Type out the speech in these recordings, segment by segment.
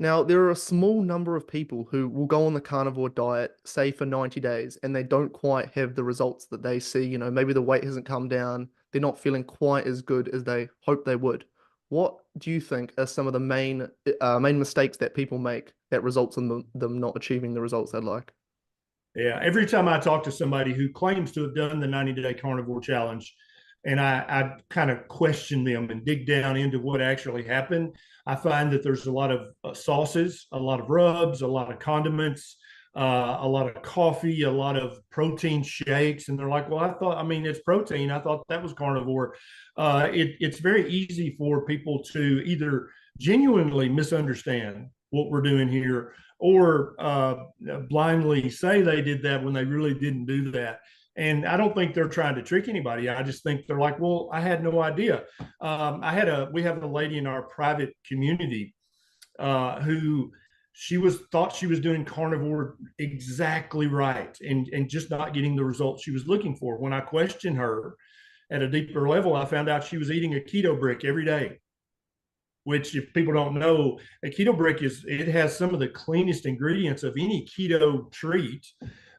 Now, there are a small number of people who will go on the carnivore diet, say for 90 days, and they don't quite have the results that they see. Maybe the weight hasn't come down. They're not feeling quite as good as they hope they would. What do you think are some of the main mistakes that people make that results in them not achieving the results they'd like? Yeah, every time I talk to somebody who claims to have done the 90-day carnivore challenge, and I kind of question them and dig down into what actually happened, I find that there's a lot of sauces, a lot of rubs, a lot of condiments, a lot of coffee, a lot of protein shakes. And they're like, well, I mean, it's protein. I thought that was carnivore. It's very easy for people to either genuinely misunderstand what we're doing here or blindly say they did that when they really didn't do that. And I don't think they're trying to trick anybody. I just think they're like, well, I had no idea. We have a lady in our private community who thought she was doing carnivore exactly right and just not getting the results she was looking for. When I questioned her at a deeper level, I found out she was eating a keto brick every day, which if people don't know, a keto brick it has some of the cleanest ingredients of any keto treat,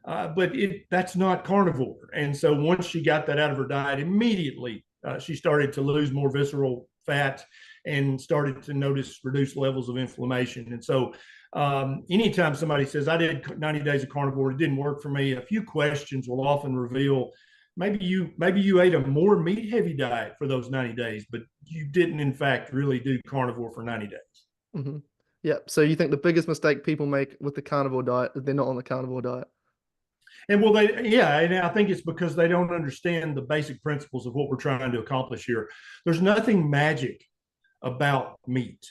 but that's not carnivore. And so once she got that out of her diet, immediately she started to lose more visceral fat and started to notice reduced levels of inflammation. And so anytime somebody says, I did 90 days of carnivore, it didn't work for me, a few questions will often reveal maybe you ate a more meat heavy diet for those 90 days, but you didn't in fact really do carnivore for 90 days. Hmm. Yeah. So you think the biggest mistake people make with the carnivore diet is they're not on the carnivore diet? And and I think it's because they don't understand the basic principles of what we're trying to accomplish here. There's nothing magic about meat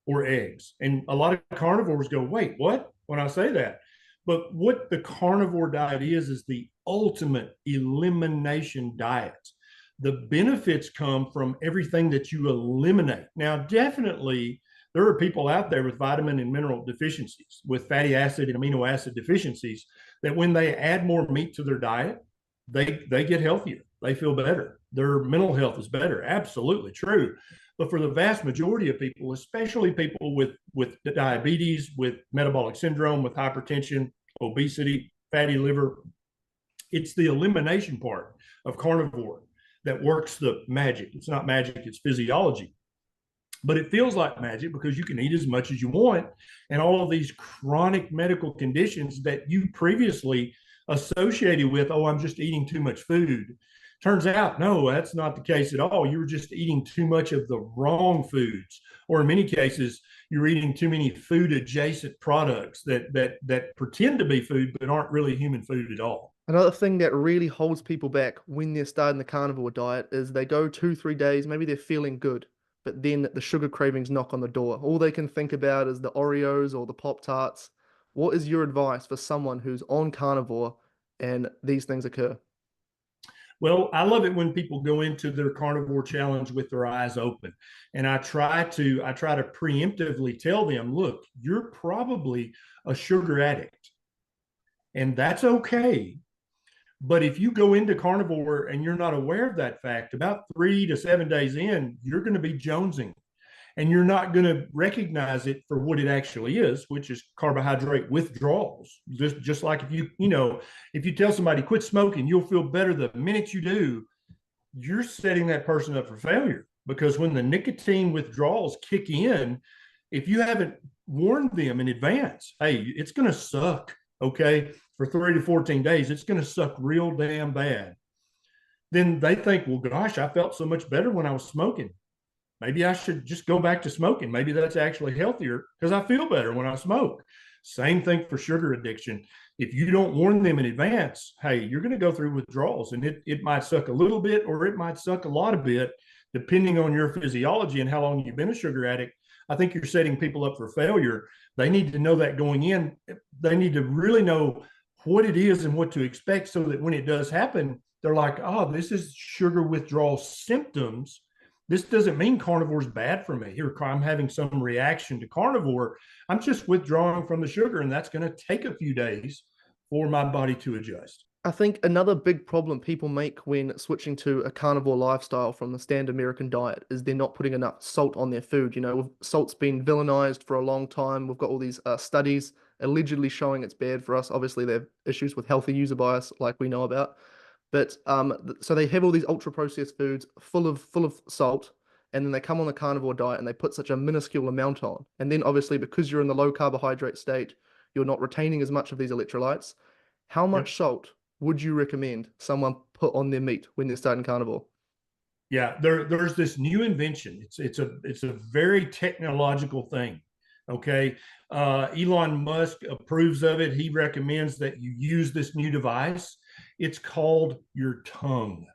or eggs. And a lot of carnivores go, wait, what? When I say that. But what the carnivore diet is the ultimate elimination diet. The benefits come from everything that you eliminate. Now, definitely, there are people out there with vitamin and mineral deficiencies, with fatty acid and amino acid deficiencies, that when they add more meat to their diet, they get healthier. They feel better. Their mental health is better. Absolutely true. But for the vast majority of people, especially people with diabetes, with metabolic syndrome, with hypertension, obesity, fatty liver, it's the elimination part of carnivore that works the magic. It's not magic, it's physiology. But it feels like magic because you can eat as much as you want. And all of these chronic medical conditions that you previously associated with, oh, I'm just eating too much food. Turns out, no, that's not the case at all. You were just eating too much of the wrong foods, or in many cases, you're eating too many food adjacent products that pretend to be food but aren't really human food at all. Another thing that really holds people back when they're starting the carnivore diet is they go 2, 3 days, maybe they're feeling good, but then the sugar cravings knock on the door. All they can think about is the Oreos or the Pop Tarts. What is your advice for someone who's on carnivore and these things occur? Well, I love it when people go into their carnivore challenge with their eyes open. And I try to preemptively tell them, look, you're probably a sugar addict. And that's okay. But if you go into carnivore and you're not aware of that fact, about 3 to 7 days in, you're going to be jonesing and you're not going to recognize it for what it actually is, which is carbohydrate withdrawals. Just like if you tell somebody quit smoking, you'll feel better the minute you do. You're setting that person up for failure because when the nicotine withdrawals kick in, if you haven't warned them in advance, hey, it's going to suck. Okay, for 3 to 14 days, it's going to suck real damn bad. Then they think, well, gosh, I felt so much better when I was smoking. Maybe I should just go back to smoking. Maybe that's actually healthier because I feel better when I smoke. Same thing for sugar addiction. If you don't warn them in advance, hey, you're going to go through withdrawals and it might suck a little bit or it might suck a lot of bit, depending on your physiology and how long you've been a sugar addict. I think you're setting people up for failure. They need to know that going in. They need to really know what it is and what to expect so that when it does happen, they're like, oh, this is sugar withdrawal symptoms. This doesn't mean carnivore is bad for me. Here, I'm having some reaction to carnivore. I'm just withdrawing from the sugar, and that's going to take a few days for my body to adjust. I think another big problem people make when switching to a carnivore lifestyle from the standard American diet is they're not putting enough salt on their food. Salt's been villainized for a long time. We've got all these studies allegedly showing it's bad for us. Obviously, they have issues with healthy user bias, like we know about. But so they have all these ultra processed foods full of salt, and then they come on the carnivore diet and they put such a minuscule amount on. And then obviously because you're in the low carbohydrate state, you're not retaining as much of these electrolytes. How Yep. much salt would you recommend someone put on their meat when they're starting carnivore? Yeah, there's this new invention. It's a very technological thing. Okay, Elon Musk approves of it. He recommends that you use this new device. It's called your tongue.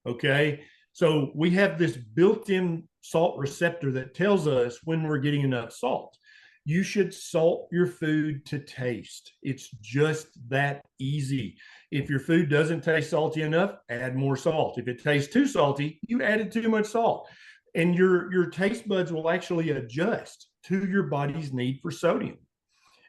Okay, so we have this built-in salt receptor that tells us when we're getting enough salt. You should salt your food to taste. It's just that easy. If your food doesn't taste salty enough, add more salt. If it tastes too salty, you added too much salt. And your taste buds will actually adjust to your body's need for sodium.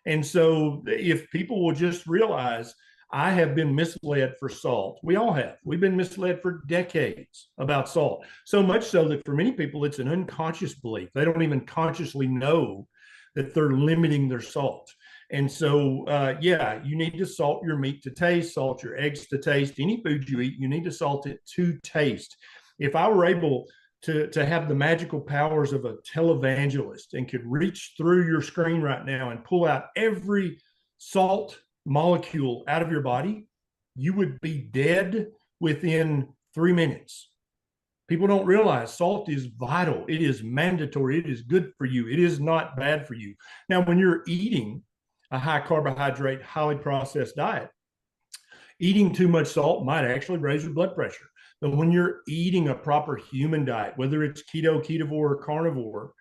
And so, if people will just realize, I have been misled for salt. We all have. We've been misled for decades about salt. So much so that for many people, it's an unconscious belief. They don't even consciously know that they're limiting their salt. And so, yeah, you need to salt your meat to taste, salt your eggs to taste. Any food you eat, you need to salt it to taste. If I were able to have the magical powers of a televangelist and could reach through your screen right now and pull out every salt molecule out of your body, you would be dead within 3 minutes. People don't realize salt is vital. It is mandatory. It is good for you. It is not bad for you. Now, when you're eating a high carbohydrate, highly processed diet, eating too much salt might actually raise your blood pressure. But when you're eating a proper human diet, whether it's keto, ketovore, or carnivore,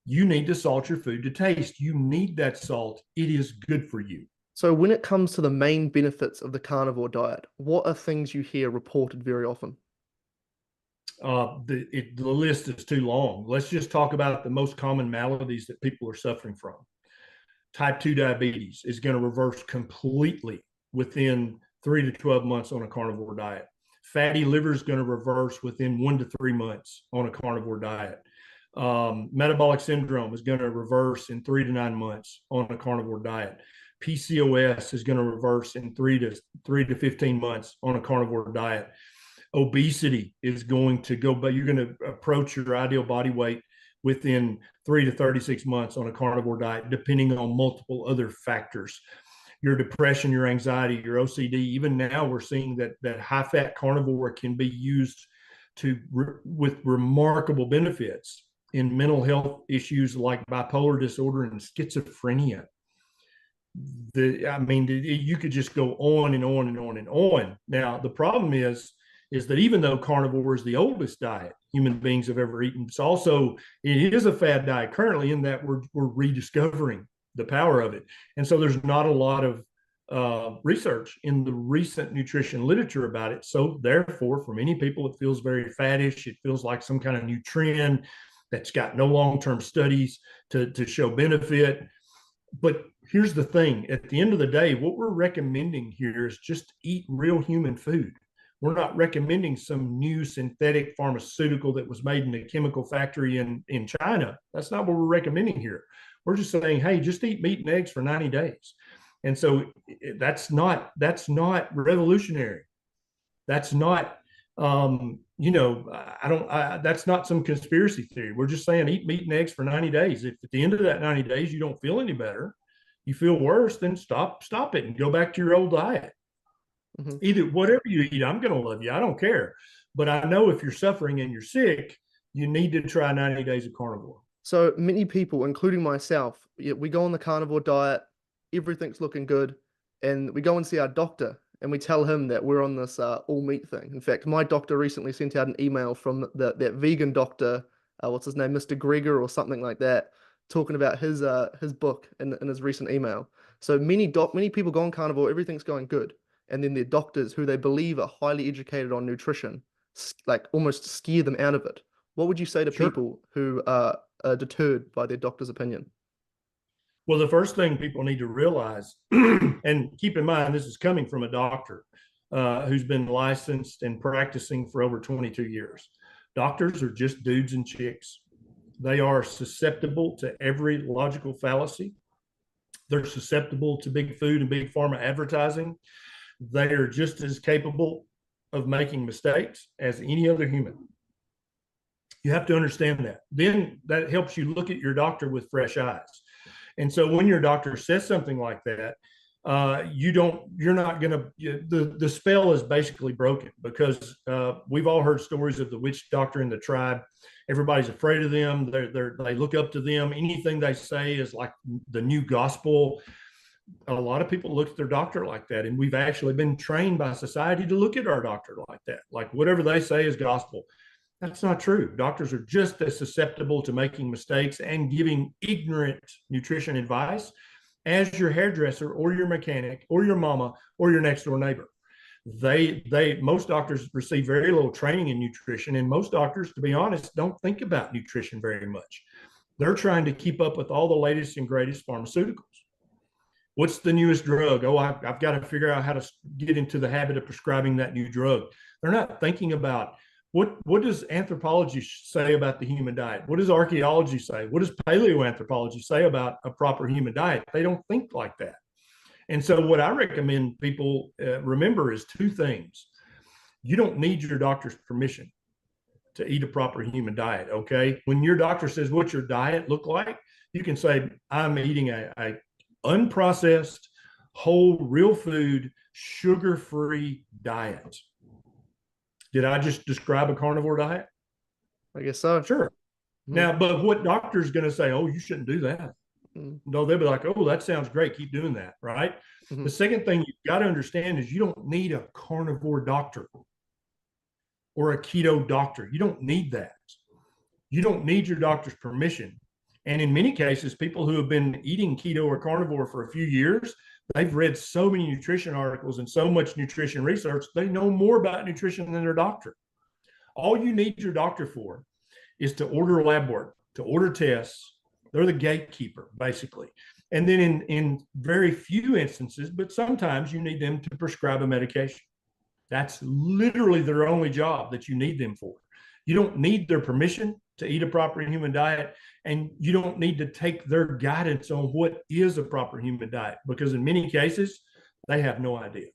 you need to salt your food to taste. You need that salt. It is good for you. So when it comes to the main benefits of the carnivore diet, what are things you hear reported very often? The list is too long. Let's just talk about the most common maladies that people are suffering from. Type 2 diabetes is going to reverse completely within 3 to 12 months on a carnivore diet. Fatty liver is going to reverse within 1 to 3 months on a carnivore diet. Metabolic syndrome is going to reverse in 3 to 9 months on a carnivore diet. PCOS is going to reverse in 3 to 15 months on a carnivore diet. Obesity is going to go, but you're going to approach your ideal body weight within 3 to 36 months on a carnivore diet, depending on multiple other factors. Your depression, your anxiety, your OCD. Even now, we're seeing that high fat carnivore can be used with remarkable benefits in mental health issues like bipolar disorder and schizophrenia. I mean, you could just go on and on and on and on. Now, the problem is that even though carnivore is the oldest diet human beings have ever eaten, it is a fad diet currently in that we're rediscovering the power of it. And so there's not a lot of research in the recent nutrition literature about it. So therefore, for many people, it feels very faddish. It feels like some kind of new trend that's got no long-term studies to show benefit. But here's the thing, at the end of the day, what we're recommending here is just eat real human food. We're not recommending some new synthetic pharmaceutical that was made in a chemical factory in China. That's not what we're recommending here. We're just saying, hey, just eat meat and eggs for 90 days. And so that's not revolutionary. That's not that's not some conspiracy theory. We're just saying eat meat and eggs for 90 days. If at the end of that 90 days you don't feel any better, you feel worse, then stop it and go back to your old diet. Mhm. Either whatever you eat, I'm going to love you. I don't care. But I know if you're suffering and you're sick, you need to try 90 days of carnivore. So many people, including myself, we go on the carnivore diet, everything's looking good, and we go and see our doctor and we tell him that we're on this all meat thing. In fact, my doctor recently sent out an email from that vegan doctor, what's his name, Mr. Greger or something like that, talking about his book in his recent email. So many people go on carnivore, everything's going good, and then their doctors, who they believe are highly educated on nutrition, like almost scare them out of it. What would you say to Sure. people who deterred by their doctor's opinion? Well, the first thing people need to realize, and keep in mind, this is coming from a doctor who's been licensed and practicing for over 22 years. Doctors are just dudes and chicks. They are susceptible to every logical fallacy. They're susceptible to big food and big pharma advertising. They are just as capable of making mistakes as any other human. You have to understand that. Then that helps you look at your doctor with fresh eyes. And so when your doctor says something like that, you're not going to, the spell is basically broken because we've all heard stories of the witch doctor in the tribe. Everybody's afraid of them. They look up to them. Anything they say is like the new gospel. A lot of people look at their doctor like that. And we've actually been trained by society to look at our doctor like that. Like whatever they say is gospel. That's not true. Doctors are just as susceptible to making mistakes and giving ignorant nutrition advice as your hairdresser or your mechanic or your mama or your next door neighbor. Most doctors receive very little training in nutrition, and most doctors, to be honest, don't think about nutrition very much. They're trying to keep up with all the latest and greatest pharmaceuticals. What's the newest drug? Oh, I've got to figure out how to get into the habit of prescribing that new drug. They're not thinking about what does anthropology say about the human diet? What does archaeology say? What does paleoanthropology say about a proper human diet? They don't think like that. And so what I recommend people remember is two things. You don't need your doctor's permission to eat a proper human diet, okay? When your doctor says, what's your diet look like? You can say, I'm eating a unprocessed, whole, real food, sugar-free diet. Did I just describe a carnivore diet? I guess so. Sure. Mm-hmm. Now, but what doctor is going to say, oh, you shouldn't do that? Mm-hmm. No, they'll be like, oh, that sounds great. Keep doing that, right? Mm-hmm. The second thing you've got to understand is you don't need a carnivore doctor or a keto doctor. You don't need that. You don't need your doctor's permission. And in many cases, people who have been eating keto or carnivore for a few years, they've read so many nutrition articles and so much nutrition research, they know more about nutrition than their doctor. All you need your doctor for is to order lab work, to order tests. They're the gatekeeper, basically. And then in very few instances, but sometimes you need them to prescribe a medication. That's literally their only job that you need them for. You don't need their permission to eat a proper human diet, and you don't need to take their guidance on what is a proper human diet, because in many cases, they have no idea.